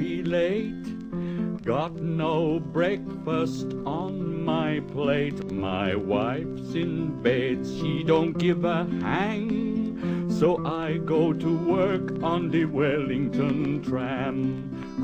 be late. Got no breakfast on my plate. My wife's in bed, she don't give a hang. So I go to work on the Wellington tram.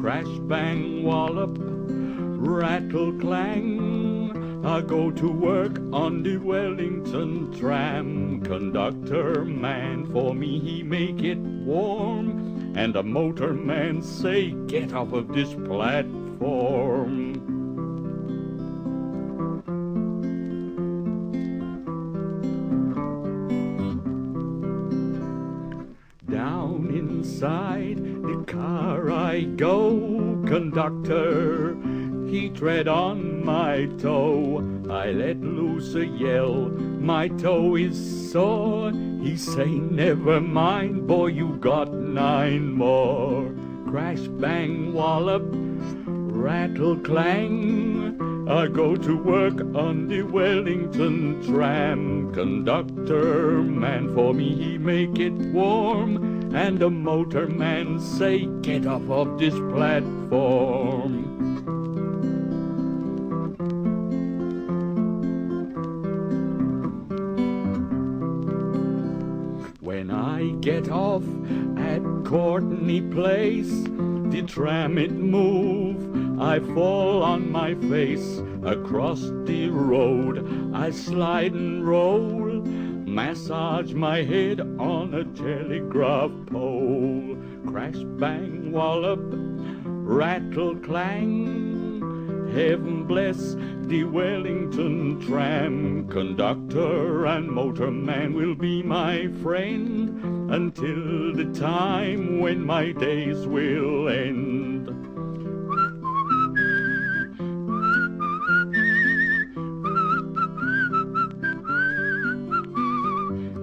Crash, bang, wallop, rattle, clang. I go to work on the Wellington tram. Conductor man, for me he make it warm. And the motorman say, get off of this platform. Down inside the car I go, conductor, he tread on my toe. I let loose a yell, my toe is sore. He say, never mind, boy, you got 9 more. Crash, bang, wallop, rattle, clang. I go to work on the Wellington tram. Conductor man, for me he make it warm. And the motorman say, get off of this platform. When I get off at Courtney Place, the tram it move, I fall on my face. Across the road I slide and roll, massage my head on a telegraph pole. Crash, bang, wallop, rattle, clang. Heaven bless the Wellington tram. Conductor and motorman will be my friend until the time when my days will end.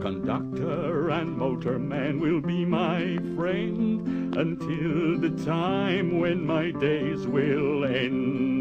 Conductor and motorman will be my friend until the time when my days will end.